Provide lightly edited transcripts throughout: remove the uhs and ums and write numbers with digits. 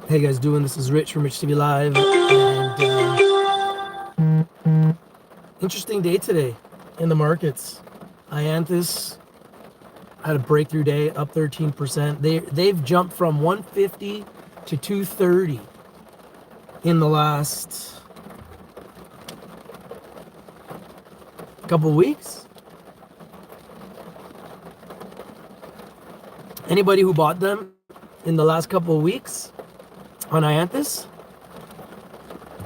Hey guys, doing? This is Rich from RICHTVLIVE, and interesting day today in the markets. Ianthus had a breakthrough day, up 13%. They've jumped from 150 to 230 in the last couple weeks. Anybody who bought them in the last couple of weeks on Ianthus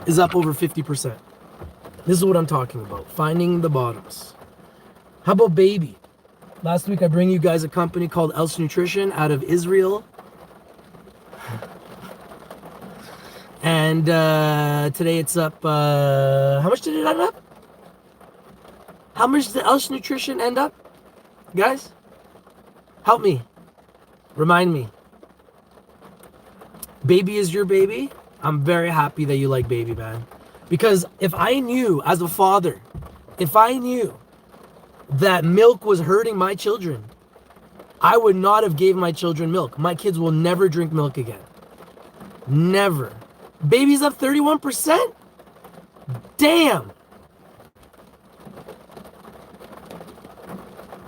is up over 50%. This is what I'm talking about, finding the bottoms. How about baby? Last week I bring you guys a company called Else Nutrition out of Israel. And today it's up, how much did it end up? How much did Else Nutrition end up? Guys, help me, remind me. Baby is your baby. I'm very happy that you like baby, man. Because if I knew, as a father, if I knew that milk was hurting my children, I would not have gave my children milk. My kids will never drink milk again. Never. Baby's up 31%? Damn.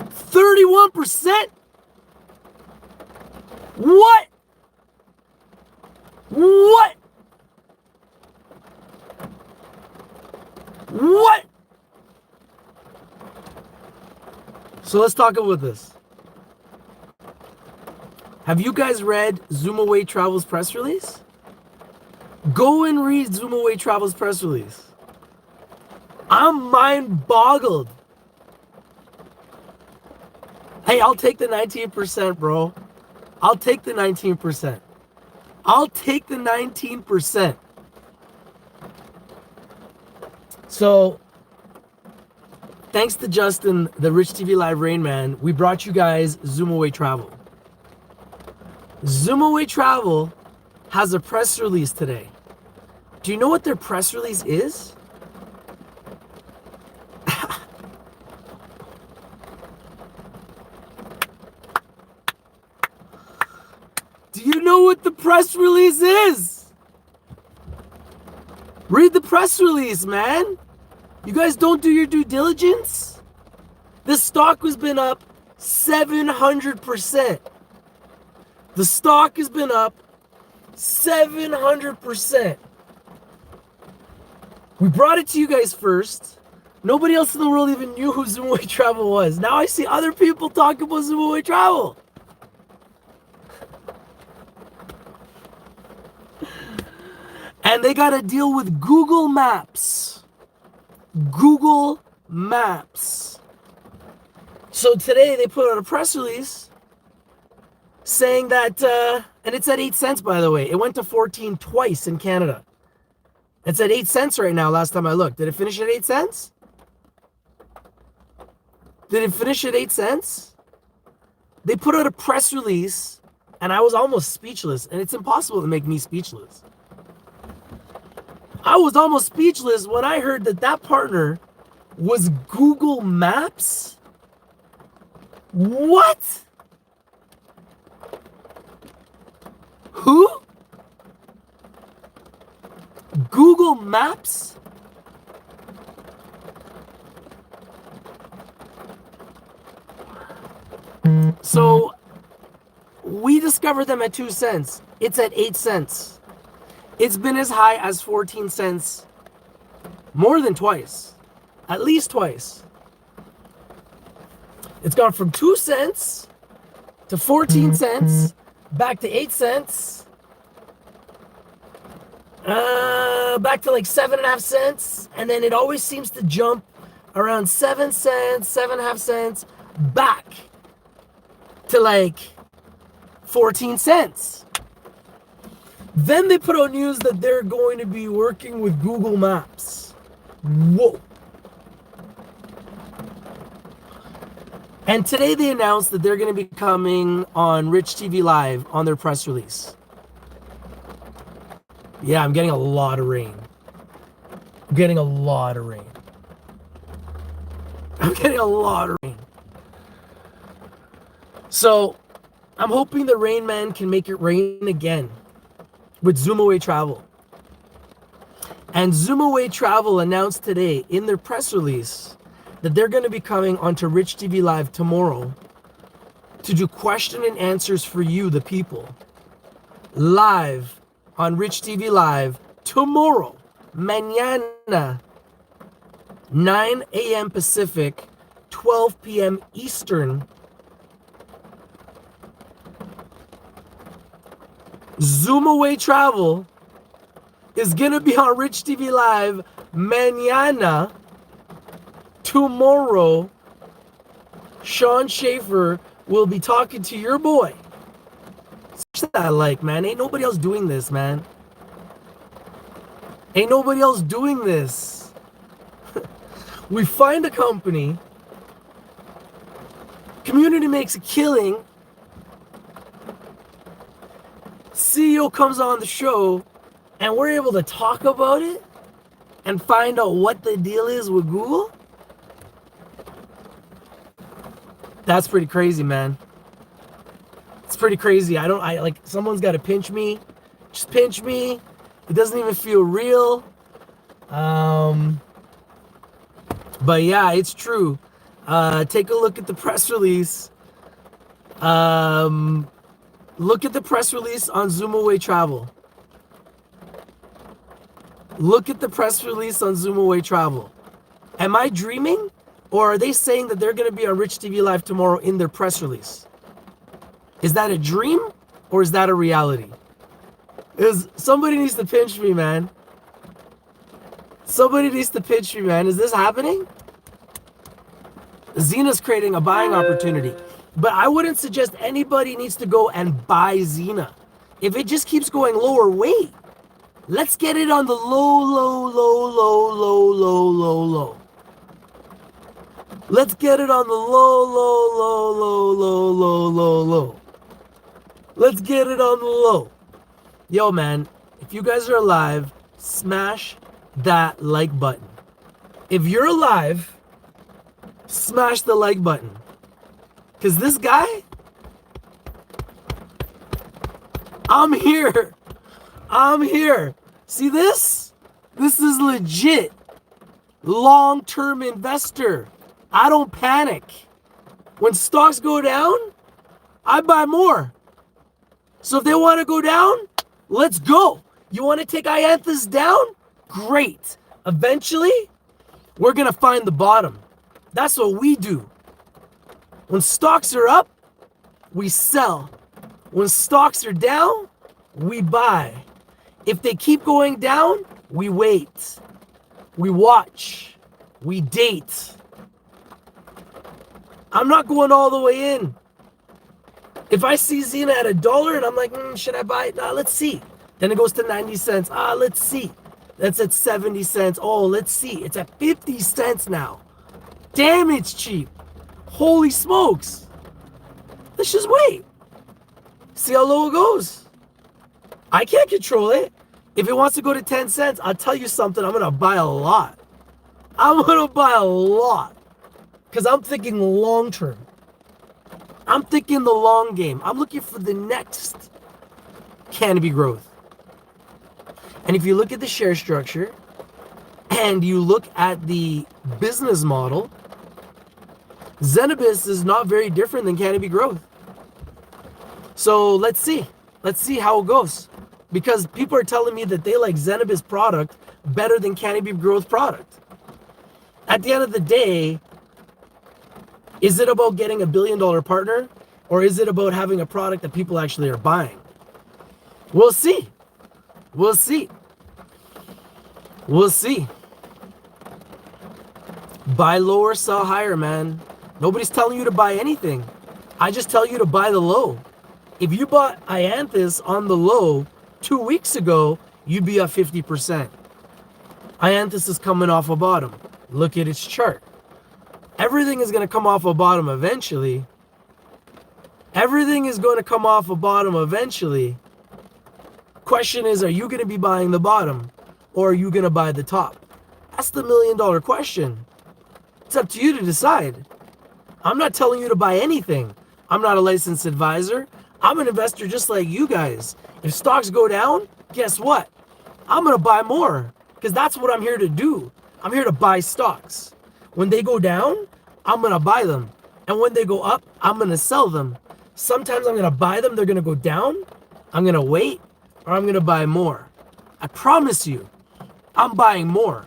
31%? What? What? What? So let's talk about this. Have you guys read ZoomAway Travel's press release? Go and read ZoomAway Travel's press release. I'm mind boggled. Hey, I'll take the 19%, bro. I'll take the 19%. I'll take the 19%. So, thanks to Justin, the RICHTVLIVE Rain Man, we brought you guys Zoomaway Travel. Zoomaway Travel has a press release today. Do you know what their press release is? Do you know what the press release is? Read the press release, man. You guys don't do your due diligence? The stock has been up 700%. The stock has been up 700%. We brought it to you guys first. Nobody else in the world even knew who Zoomaway Travel was. Now I see other people talking about Zoomaway Travel. And they got to deal with Google Maps. Google Maps. So today they put out a press release saying that, and it's at 8 cents, by the way. It went to 14 twice in Canada. It's at 8 cents right now, last time I looked. Did it finish at 8 cents? Did it finish at 8 cents? They put out a press release, and I was almost speechless. And it's impossible to make me speechless. I was almost speechless when I heard that that partner was Google Maps. What? Who? Google Maps? So we discovered them at 2 cents. It's at 8 cents. It's been as high as 14 cents more than twice, at least twice. It's gone from 2 cents to 14 cents, back to 8 cents, back to like 7.5 cents, and then it always seems to jump around 7 cents, 7.5 cents, back to like 14 cents. Then they put out news that they're going to be working with Google Maps. Whoa. And today they announced that they're going to be coming on RICHTVLIVE on their press release. Yeah, I'm getting a lot of rain. I'm getting a lot of rain. I'm getting a lot of rain. So I'm hoping the Rain Man can make it rain again with Zoomaway Travel. And Zoomaway Travel announced today in their press release that they're going to be coming onto Rich TV Live tomorrow to do question and answers for you, the people. Live on Rich TV Live tomorrow, mañana, 9 a.m. Pacific, 12 p.m. Eastern. Zoomaway Travel is gonna be on Rich TV Live mañana, tomorrow. Sean Schaeffer will be talking to your boy. Such that I like, man. Ain't nobody else doing this, man. Ain't nobody else doing this. We find a company, community makes a killing, CEO comes on the show, and we're able to talk about it and find out what the deal is with Google. That's pretty crazy, man. It's pretty crazy. I like, someone's got to pinch me. Just pinch me. It doesn't even feel real. But yeah, it's true. Take a look at the press release. Look at the press release on Zoomaway Travel. Look at the press release on Zoomaway Travel. Am I dreaming? Or are they saying that they're going to be on Rich TV Live tomorrow in their press release? Is that a dream or is that a reality? Somebody needs to pinch me, man. Somebody needs to pinch me, man. Is this happening? Zena's creating a buying opportunity. But I wouldn't suggest anybody needs to go and buy Zena. If it just keeps going lower, wait. Let's get it on the low. Let's get it on the low. Let's get it on the low. Yo, man, if you guys are alive, smash that like button. If you're alive, smash the like button. Because this guy, I'm here. See this? This is legit. Long-term investor. I don't panic. When stocks go down, I buy more. So if they want to go down, let's go. You want to take Ianthus down? Great. Eventually, we're going to find the bottom. That's what we do. When stocks are up, we sell. When stocks are down, we buy. If they keep going down, we wait. We watch. We date. I'm not going all the way in. If I see Zena at $1 and I'm like, should I buy it? Let's see. Then it goes to 90 cents. Let's see. That's at 70 cents. Oh, let's see. It's at 50 cents now. Damn, it's cheap. Holy smokes. Let's just wait. See how low it goes. I can't control it. If it wants to go to 10 cents, I'll tell you something. I'm going to buy a lot. Because I'm thinking long term. I'm thinking the long game. I'm looking for the next canopy growth. And if you look at the share structure and you look at the business model, Zenabis is not very different than canopy growth. So let's see. Let's see how it goes. Because people are telling me that they like Zenabis product better than canopy growth product. At the end of the day, is it about getting $1 billion partner, or is it about having a product that people actually are buying? We'll see. We'll see. We'll see. Buy lower, sell higher, man. Nobody's telling you to buy anything. I just tell you to buy the low. If you bought Ianthus on the low 2 weeks ago, you'd be up 50%. Ianthus is coming off a bottom. Look at its chart. Everything is going to come off a bottom eventually. Everything is going to come off a bottom eventually. Question is, are you going to be buying the bottom or are you going to buy the top? That's the $1 million question. It's up to you to decide. I'm not telling you to buy anything. I'm not a licensed advisor. I'm an investor just like you guys. If stocks go down, guess what? I'm going to buy more because that's what I'm here to do. I'm here to buy stocks. When they go down, I'm going to buy them. And when they go up, I'm going to sell them. Sometimes I'm going to buy them, they're going to go down. I'm going to wait, or I'm going to buy more. I promise you, I'm buying more.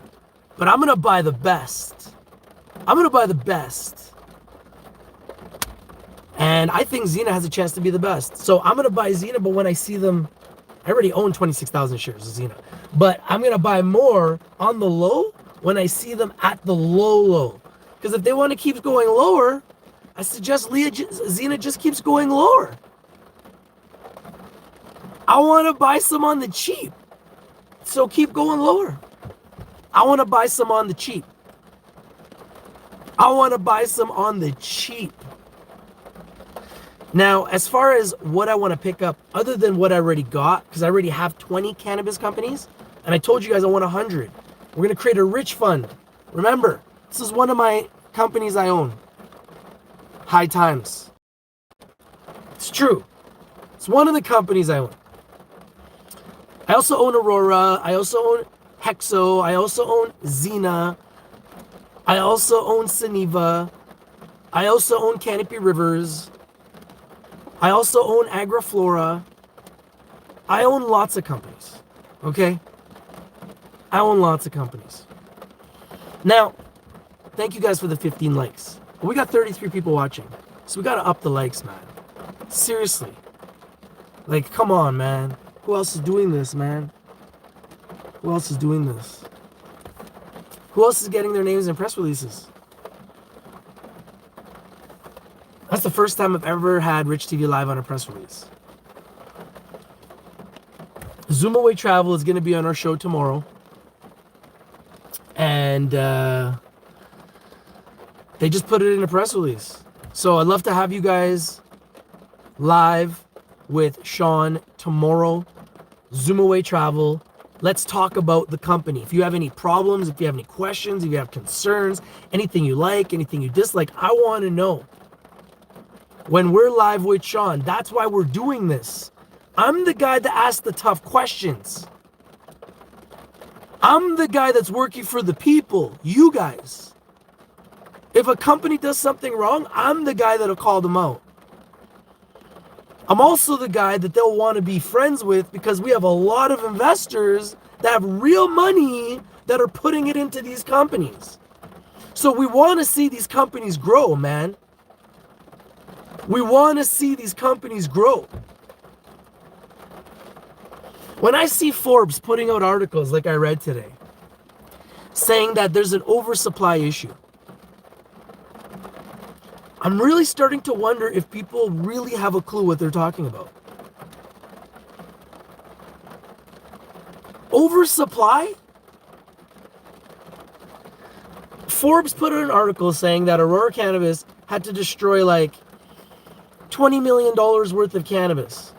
But I'm going to buy the best. I'm going to buy the best. And I think Zena has a chance to be the best. So I'm going to buy Zena, but when I see them, I already own 26,000 shares of Zena. But I'm going to buy more on the low when I see them at the low. Because if they want to keep going lower, I suggest Zena just keeps going lower. I want to buy some on the cheap. So keep going lower. I want to buy some on the cheap. I want to buy some on the cheap. Now, as far as what I want to pick up, other than what I already got, because I already have 20 cannabis companies, and I told you guys I want 100. We're going to create a rich fund. Remember, this is one of my companies I own. High Times. It's true. It's one of the companies I own. I also own Aurora. I also own Hexo. I also own Zena. I also own Saniva. I also own Canopy Rivers. I also own Agriflora. I own lots of companies. Okay? I own lots of companies. Now, thank you guys for the 15 likes. We got 33 people watching. So we gotta up the likes, man. Seriously. Like, come on, man. Who else is doing this, man? Who else is doing this? Who else is getting their names in press releases? That's the first time I've ever had Rich TV Live on a press release. Zoomaway Travel is going to be on our show tomorrow. And they just put it in a press release. So I'd love to have you guys live with Sean tomorrow. Zoomaway Travel. Let's talk about the company. If you have any problems, if you have any questions, if you have concerns, anything you like, anything you dislike, I want to know. When we're live with Sean, that's why we're doing this. I'm the guy that asks the tough questions. I'm the guy that's working for the people, you guys. If a company does something wrong, I'm the guy that'll call them out. I'm also the guy that they'll want to be friends with because we have a lot of investors that have real money that are putting it into these companies. So we want to see these companies grow, man. We want to see these companies grow. When I see Forbes putting out articles like I read today, saying that there's an oversupply issue, I'm really starting to wonder if people really have a clue what they're talking about. Oversupply? Forbes put out an article saying that Aurora Cannabis had to destroy like $20 million worth of cannabis.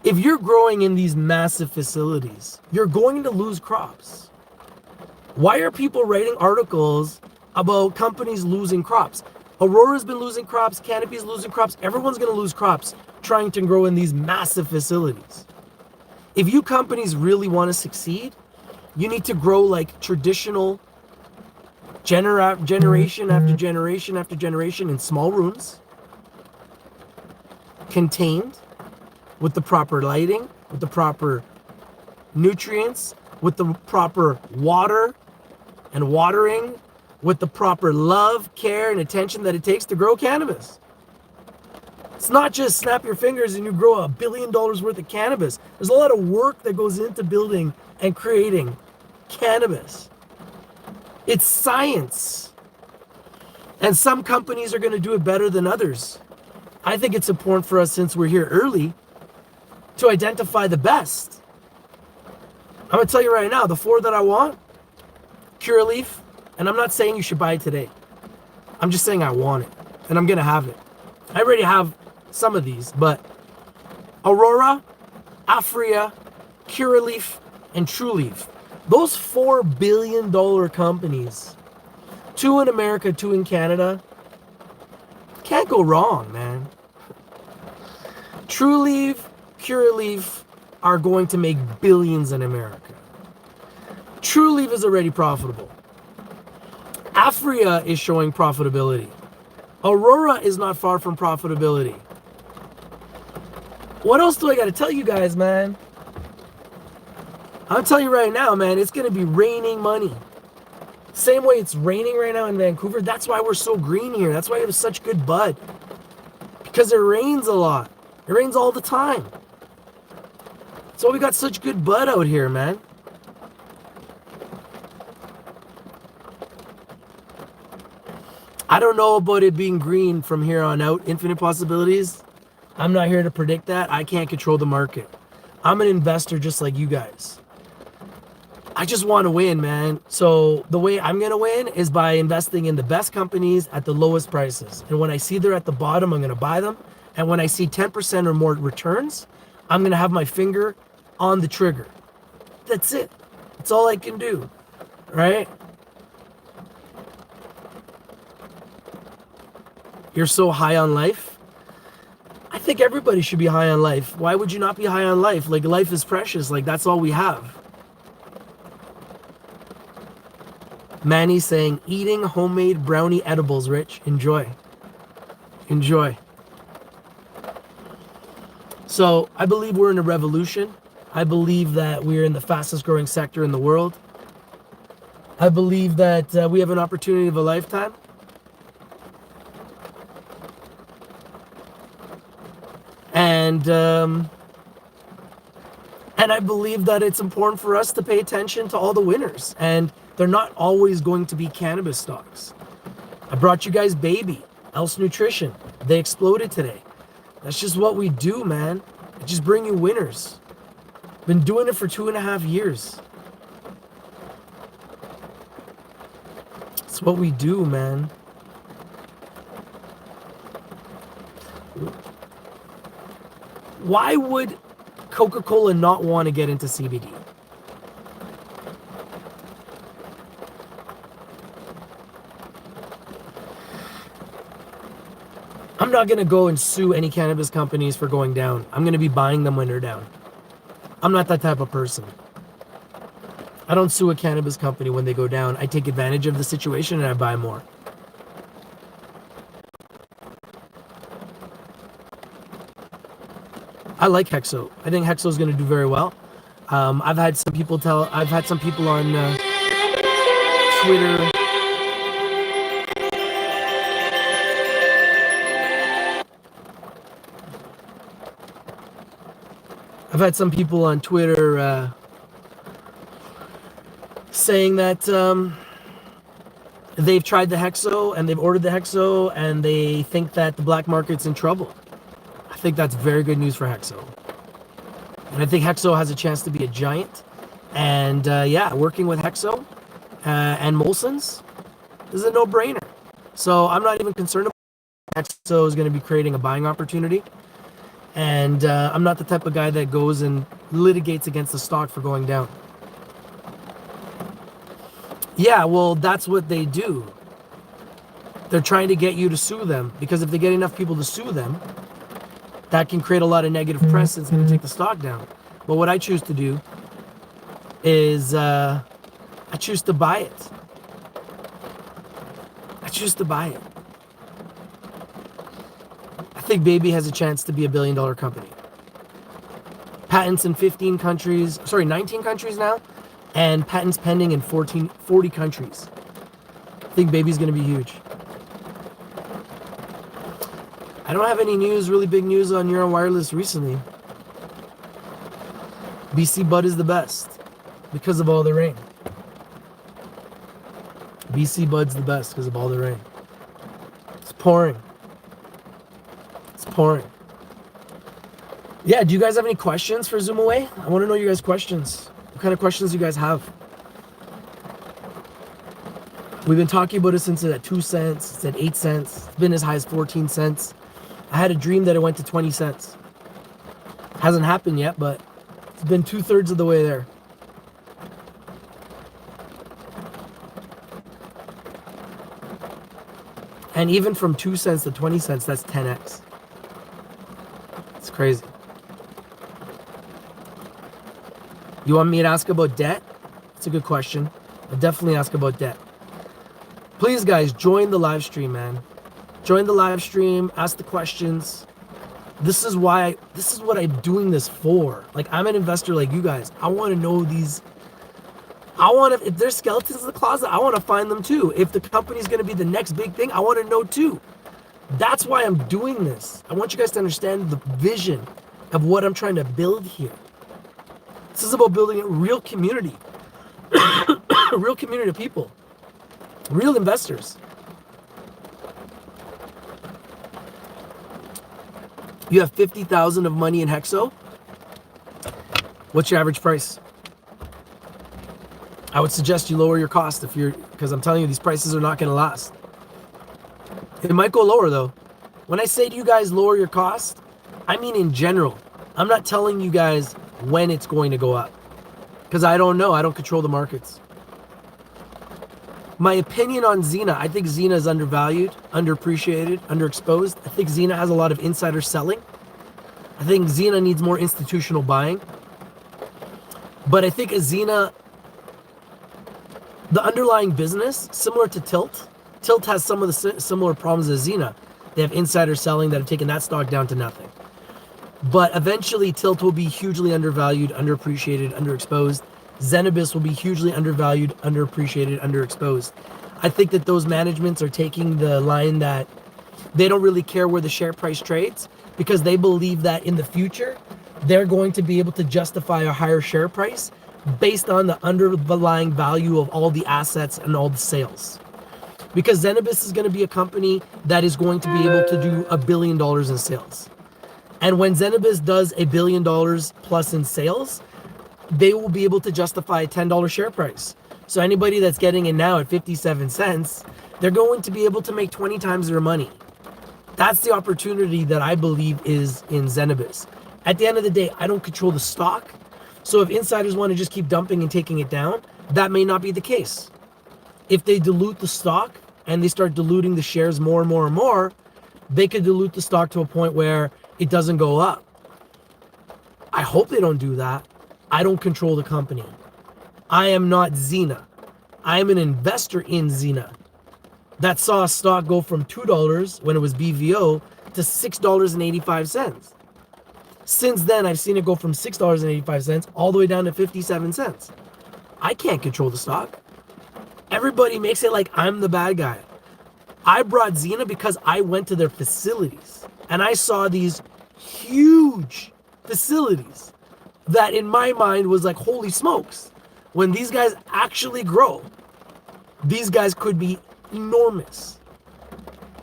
If you're growing in these massive facilities, you're going to lose crops. Why are people writing articles about companies losing crops? Aurora's been losing crops, Canopy's losing crops, everyone's going to lose crops trying to grow in these massive facilities. If you companies really want to succeed, you need to grow like traditional generation after generation after generation in small rooms, contained, with the proper lighting, with the proper nutrients, with the proper water and watering, with the proper love, care, and attention that it takes to grow cannabis. It's not just snap your fingers and you grow $1 billion worth of cannabis. There's a lot of work that goes into building and creating cannabis. It's science. And some companies are going to do it better than others. I think it's important for us, since we're here early, to identify the best. I'm going to tell you right now, the 4 that I want, Curaleaf, and I'm not saying you should buy it today. I'm just saying I want it, and I'm going to have it. I already have some of these, but Aurora, Afria, Curaleaf, and Trueleaf. Those $4 billion companies, 2 in America, 2 in Canada, Can't go wrong, man. TrueLeave, Curaleaf are going to make billions in America. TrueLeave is already profitable. Afria is showing profitability. Aurora is not far from profitability. What else do I got to tell you guys, man? I'll tell you right now, man, it's going to be raining money. Same way it's raining right now in Vancouver. That's why we're so green here. That's why we have such good bud. Because it rains a lot. It rains all the time. That's why we got such good bud out here, man. I don't know about it being green from here on out. Infinite possibilities. I'm not here to predict that. I can't control the market. I'm an investor just like you guys. I just want to win, man. So the way I'm going to win is by investing in the best companies at the lowest prices. And when I see they're at the bottom, I'm going to buy them. And when I see 10% or more returns, I'm going to have my finger on the trigger. That's it. That's all I can do, right? You're so high on life. I think everybody should be high on life. Why would you not be high on life? Like, life is precious. Like, that's all we have. Manny saying, eating homemade brownie edibles, Rich. Enjoy. Enjoy. So, I believe we're in a revolution. I believe that we're in the fastest growing sector in the world. I believe that we have an opportunity of a lifetime. And I believe that it's important for us to pay attention to all the winners. And they're not always going to be cannabis stocks. I brought you guys Baby, Else Nutrition. They exploded today. That's just what we do, man. I just bring you winners. Been doing it for 2.5 years. It's what we do, man. Why would Coca-Cola not want to get into CBD? I'm not going to go and sue any cannabis companies for going down. I'm going to be buying them when they're down. I'm not that type of person. I don't sue a cannabis company when they go down. I take advantage of the situation and I buy more. I like Hexo. I think Hexo is going to do very well. I've had some people on Twitter. I've had some people on Twitter saying that they've tried the Hexo and they've ordered the Hexo and they think that the black market's in trouble. I think that's very good news for Hexo. And I think Hexo has a chance to be a giant. And yeah, working with Hexo and Molson's is a no-brainer. So I'm not even concerned about Hexo is going to be creating a buying opportunity. And I'm not the type of guy that goes and litigates against the stock for going down. Yeah, well, that's what they do. They're trying to get you to sue them, because if they get enough people to sue them, that can create a lot of negative press and it's going to take the stock down. But what I choose to do is I choose to buy it. I choose to buy it. I think Baby has a chance to be a billion-dollar company. Patents in 19 countries now, and patents pending in 40 countries. I think Baby's going to be huge. I don't have any news, really big news on Euro Wireless recently. BC Bud is the best because of all the rain. BC Bud's the best because of all the rain. It's pouring. It's pouring. Yeah, do you guys have any questions for ZoomAway? I want to know your guys' questions. What kind of questions you guys have? We've been talking about it since it's at 2 cents. It's at 8 cents. It's been as high as 14 cents. I had a dream that it went to 20 cents. Hasn't happened yet, but it's been 2/3 of the way there. And even from 2 cents to 20 cents, that's 10x. It's crazy. You want me to ask about debt? It's a good question. I'll definitely ask about debt. Please, guys, join the live stream, man. Join the live stream. Ask the questions. This is what I'm doing this for. Like, I'm an investor like you guys. I want to know these. If there's skeletons in the closet, I want to find them too. If the company's going to be the next big thing, I want to know too. That's why I'm doing this. I want you guys to understand the vision of what I'm trying to build here. This is about building a real community. A real community of people. Real investors. You have 50,000 of money in Hexo. What's your average price? I would suggest you lower your cost because I'm telling you, these prices are not going to last. It might go lower though. When I say to you guys lower your cost, I mean in general. I'm not telling you guys when it's going to go up because I don't know. I don't control the markets. My opinion on Zena, I think Zena is undervalued, underappreciated, underexposed. I think Zena has a lot of insider selling. I think Zena needs more institutional buying. But I think Zena, the underlying business, similar to Tilt has some of the similar problems as Zena. They have insider selling that have taken that stock down to nothing. But eventually Tilt will be hugely undervalued, underappreciated, underexposed. Zenabis will be hugely undervalued, underappreciated, underexposed. I think that those managements are taking the line that they don't really care where the share price trades because they believe that in the future, they're going to be able to justify a higher share price based on the underlying value of all the assets and all the sales. Because Zenabis is going to be a company that is going to be able to do $1 billion in sales. And when Zenabis does $1 billion plus in sales, they will be able to justify a $10 share price. So anybody that's getting in now at 57 cents, they're going to be able to make 20 times their money. That's the opportunity that I believe is in Zenabis. At the end of the day, I don't control the stock. So if insiders want to just keep dumping and taking it down, that may not be the case. If they dilute the stock and they start diluting the shares more and more and more, they could dilute the stock to a point where it doesn't go up. I hope they don't do that. I don't control the company. I am not Zena. I am an investor in Zena that saw a stock go from $2 when it was BVO to $6.85. Since then, I've seen it go from $6.85 all the way down to 57 cents. I can't control the stock. Everybody makes it like I'm the bad guy. I brought Zena because I went to their facilities and I saw these huge facilities that in my mind was like, holy smokes, when these guys actually grow, these guys could be enormous.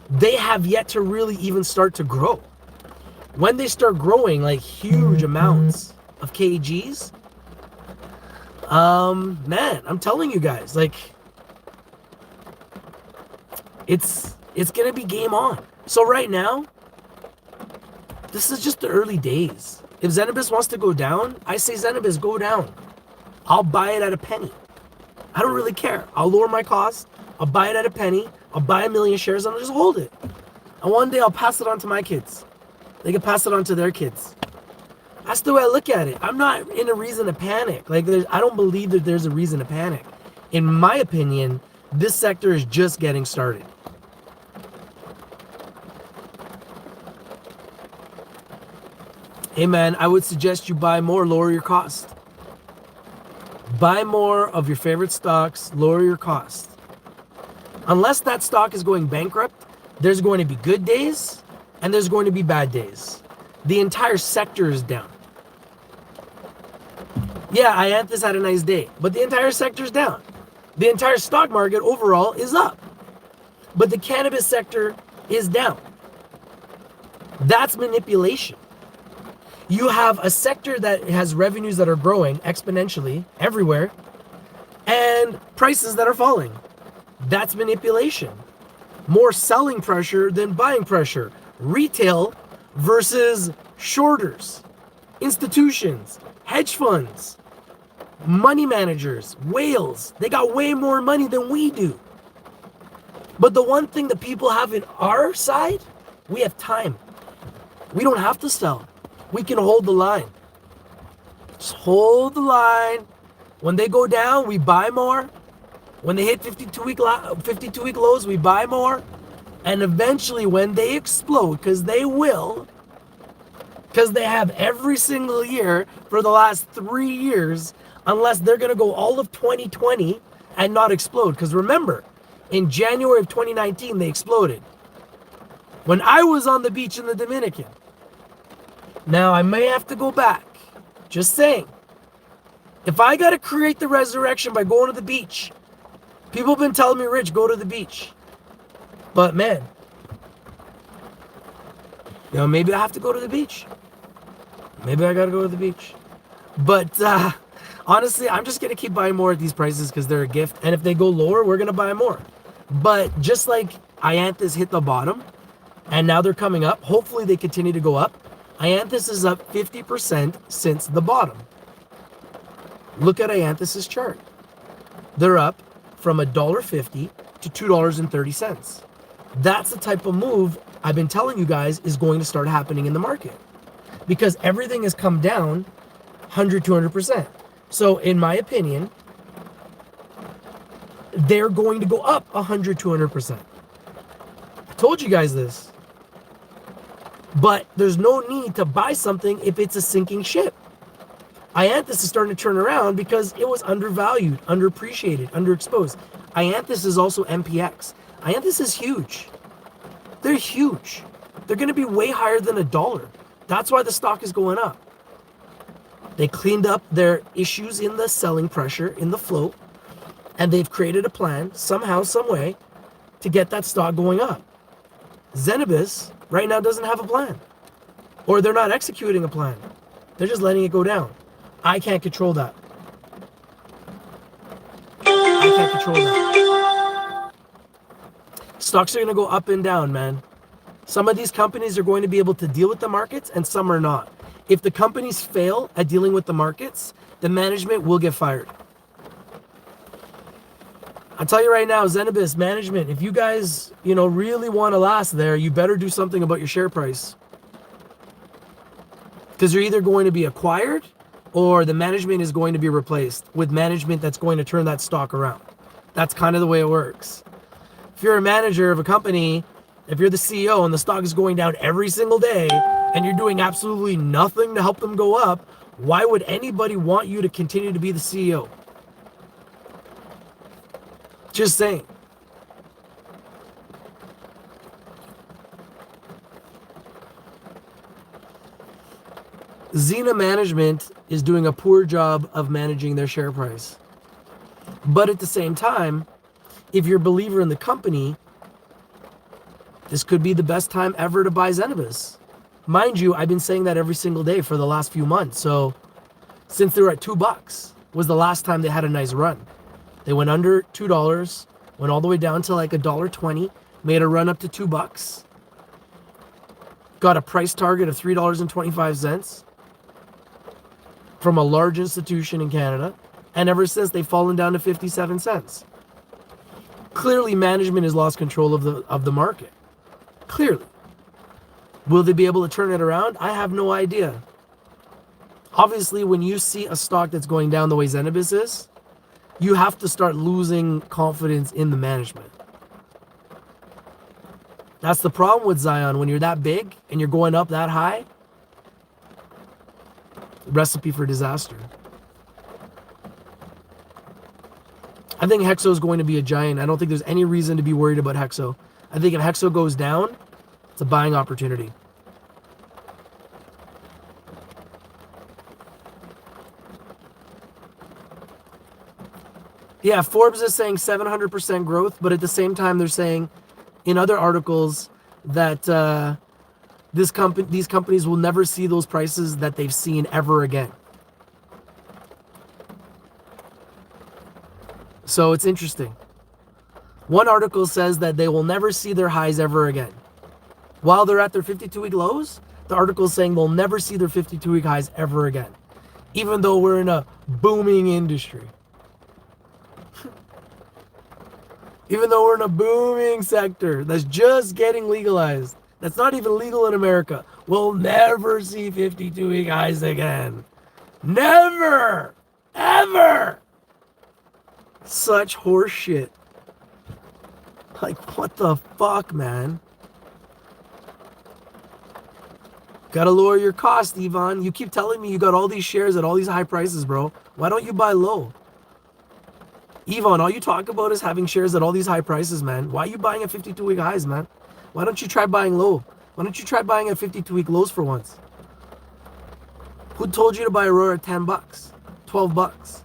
They have yet to really even start to grow. When they start growing like huge amounts of kgs, man, I'm telling you guys, like, it's gonna be game on. So right now, this is just the early days. If Zenabis wants to go down, I say Zenabis, go down. I'll buy it at a penny. I don't really care. I'll lower my cost. I'll buy it at a penny. I'll buy 1 million shares and I'll just hold it. And one day I'll pass it on to my kids. They can pass it on to their kids. That's the way I look at it. I'm not in a reason to panic. Like, I don't believe that there's a reason to panic. In my opinion, this sector is just getting started. Hey man, I would suggest you buy more, lower your cost. Buy more of your favorite stocks, lower your cost. Unless that stock is going bankrupt, there's going to be good days and there's going to be bad days. The entire sector is down. Yeah, Ianthus had a nice day, but the entire sector is down. The entire stock market overall is up, but the cannabis sector is down. That's manipulation. You have a sector that has revenues that are growing exponentially everywhere and prices that are falling. That's manipulation. More selling pressure than buying pressure. Retail versus shorters, institutions, hedge funds, money managers, whales. They got way more money than we do. But the one thing that people have in our side, we have time. We don't have to sell. We can hold the line. Just hold the line. When they go down, we buy more. When they hit 52-week lows, we buy more. And eventually when they explode, because they will, because they have every single year for the last 3 years, unless they're going to go all of 2020 and not explode. Because remember, in January of 2019, they exploded. When I was on the beach in the Dominican. Now, I may have to go back. Just saying. If I got to create the resurrection by going to the beach, people have been telling me, Rich, go to the beach. But man, maybe I have to go to the beach. Maybe I got to go to the beach. But honestly, I'm just going to keep buying more at these prices because they're a gift. And if they go lower, we're going to buy more. But just like Ianthus hit the bottom and now they're coming up, hopefully they continue to go up. Ianthus is up 50% since the bottom. Look at Ianthus's chart. They're up from $1.50 to $2.30. That's the type of move I've been telling you guys is going to start happening in the market. Because everything has come down 100, 200%. So in my opinion, they're going to go up 100, 200%. I told you guys this. But there's no need to buy something if it's a sinking ship. Ianthus is starting to turn around because it was undervalued, underappreciated, underexposed. Ianthus is also MPX. Ianthus is huge. They're huge. They're going to be way higher than $1. That's why the stock is going up. They cleaned up their issues in the selling pressure, in the float, and they've created a plan, somehow, some way, to get that stock going up. Zenibus right now doesn't have a plan. Or they're not executing a plan. They're just letting it go down. I can't control that. I can't control that. Stocks are going to go up and down, man. Some of these companies are going to be able to deal with the markets and some are not. If the companies fail at dealing with the markets, the management will get fired. I'll tell you right now, Zenibus management, if you guys, really want to last there, you better do something about your share price. Because you're either going to be acquired or the management is going to be replaced with management that's going to turn that stock around. That's kind of the way it works. If you're a manager of a company, if you're the CEO and the stock is going down every single day and you're doing absolutely nothing to help them go up, why would anybody want you to continue to be the CEO? Just saying. Xena management is doing a poor job of managing their share price. But at the same time, if you're a believer in the company, this could be the best time ever to buy Zenibus. Mind you, I've been saying that every single day for the last few months. So since they were at $2 was the last time they had a nice run. They went under $2, went all the way down to like $1.20, made a run up to $2, got a price target of $3.25 from a large institution in Canada, and ever since they've fallen down to 57 cents. Clearly, management has lost control of the market. Clearly. Will they be able to turn it around? I have no idea. Obviously, when you see a stock that's going down the way Zenibus is, you have to start losing confidence in the management. That's the problem with Zion. When you're that big and you're going up that high, recipe for disaster. I think Hexo is going to be a giant. I don't think there's any reason to be worried about Hexo. I think if Hexo goes down, it's a buying opportunity. Yeah, Forbes is saying 700% growth, but at the same time, they're saying in other articles that these companies will never see those prices that they've seen ever again. So it's interesting. One article says that they will never see their highs ever again. While they're at their 52-week lows, the article is saying they'll never see their 52-week highs ever again, even though we're in a booming industry. Even though we're in a booming sector that's just getting legalized. That's not even legal in America. We'll never see 52-week highs again. Never! Ever! Such horseshit. Like, what the fuck, man? Gotta lower your cost, Ivan. You keep telling me you got all these shares at all these high prices, bro. Why don't you buy low? Ivan, all you talk about is having shares at all these high prices, man. Why are you buying at 52-week highs, man? Why don't you try buying low? Why don't you try buying at 52-week lows for once? Who told you to buy Aurora at 10 bucks? 12 bucks?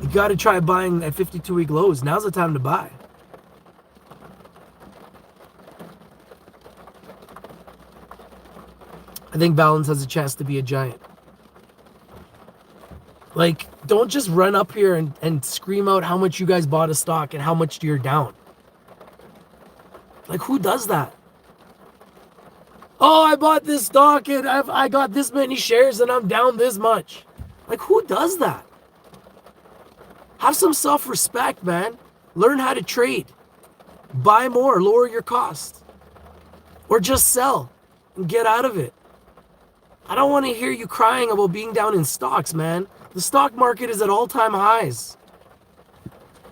You gotta try buying at 52-week lows. Now's the time to buy. I think Balance has a chance to be a giant. Like, don't just run up here and scream out how much you guys bought a stock and how much you're down. Like, who does that? Oh, I bought this stock and I got this many shares and I'm down this much. Like, who does that? Have some self-respect, man. Learn how to trade. Buy more, lower your cost. Or just sell and get out of it. I don't want to hear you crying about being down in stocks, man. The stock market is at all-time highs.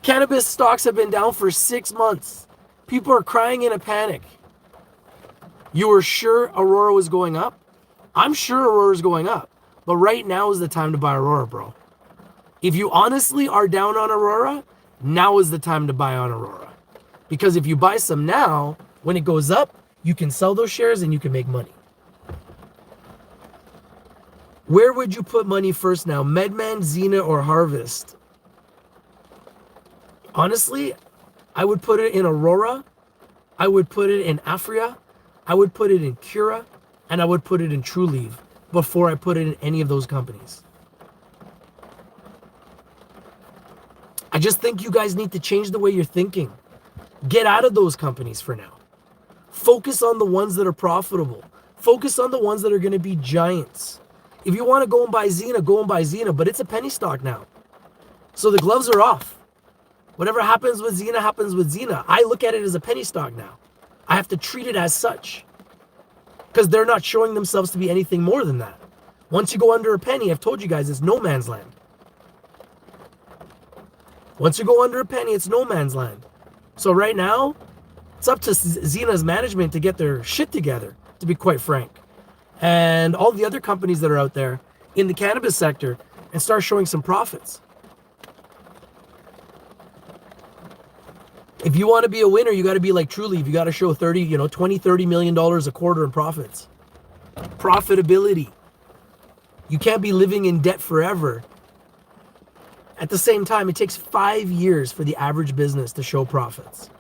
Cannabis stocks have been down for 6 months. People are crying in a panic. You were sure Aurora was going up? I'm sure Aurora's going up. But right now is the time to buy Aurora, bro. If you honestly are down on Aurora, now is the time to buy on Aurora. Because if you buy some now, when it goes up, you can sell those shares and you can make money. Where would you put money first now? MedMan, Xena, or Harvest? Honestly, I would put it in Aurora. I would put it in Afria. I would put it in Cura. And I would put it in TrueLeave before I put it in any of those companies. I just think you guys need to change the way you're thinking. Get out of those companies for now. Focus on the ones that are profitable. Focus on the ones that are going to be giants. If you want to go and buy Xena, go and buy Xena, but it's a penny stock now. So the gloves are off. Whatever happens with Xena happens with Xena. I look at it as a penny stock now. I have to treat it as such. Because they're not showing themselves to be anything more than that. Once you go under a penny, I've told you guys, it's no man's land. Once you go under a penny, it's no man's land. So right now, it's up to Xena's management to get their shit together, to be quite frank. And all the other companies that are out there in the cannabis sector and start showing some profits. If you want to be a winner, you got to be like TrueLeave. You got to show $20 million a quarter in profits. Profitability. You can't be living in debt forever. At the same time, it takes 5 years for the average business to show profits.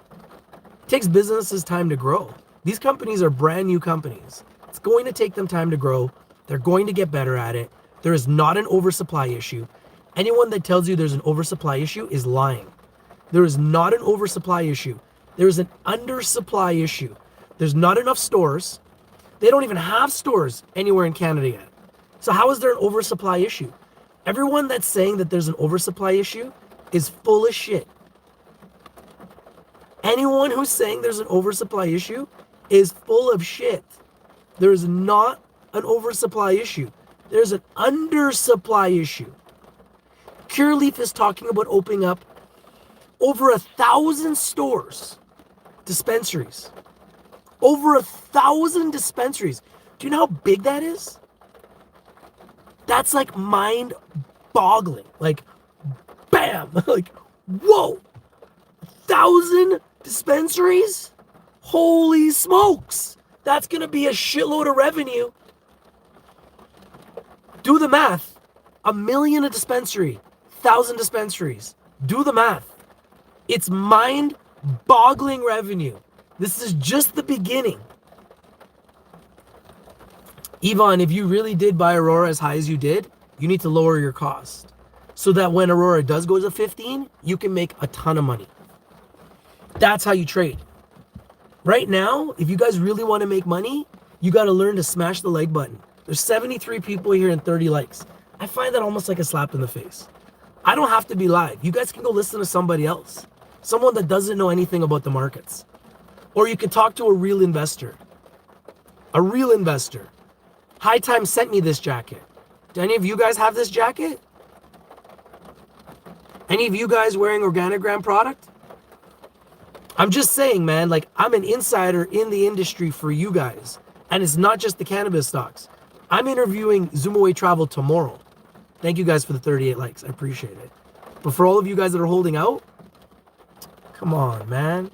It takes businesses time to grow. These companies are brand new companies. It's going to take them time to grow. They're going to get better at it. There is not an oversupply issue. Anyone that tells you there's an oversupply issue is lying. There is not an oversupply issue. There is an undersupply issue. There's not enough stores. They don't even have stores anywhere in Canada yet. So how is there an oversupply issue? Everyone that's saying that there's an oversupply issue is full of shit. Anyone who's saying there's an oversupply issue is full of shit. There is not an oversupply issue. There's an undersupply issue. Cureleaf is talking about opening up over 1,000 stores, dispensaries. Over 1,000 dispensaries. Do you know how big that is? That's like mind-boggling. Like, bam! Like, whoa! 1,000 dispensaries? Holy smokes! That's going to be a shitload of revenue. Do the math. 1 million a dispensary. 1,000 dispensaries. Do the math. It's mind-boggling revenue. This is just the beginning. Yvonne, if you really did buy Aurora as high as you did, you need to lower your cost. So that when Aurora does go to 15, you can make a ton of money. That's how you trade. Right now, if you guys really want to make money, you got to learn to smash the like button. There's 73 people here and 30 likes. I find that almost like a slap in the face. I don't have to be live. You guys can go listen to somebody else, someone that doesn't know anything about the markets. Or you can talk to a real investor. A real investor. High Time sent me this jacket. Do any of you guys have this jacket? Any of you guys wearing Organigram product? I'm just saying, man, like, I'm an insider in the industry for you guys. And it's not just the cannabis stocks. I'm interviewing Zoomaway Travel tomorrow. Thank you guys for the 38 likes. I appreciate it. But for all of you guys that are holding out, come on, man.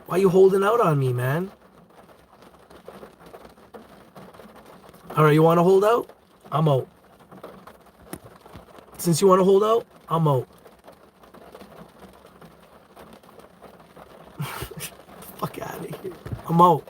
Why are you holding out on me, man? All right, you want to hold out? I'm out. Since you want to hold out, I'm out. Fuck out of here. I'm out.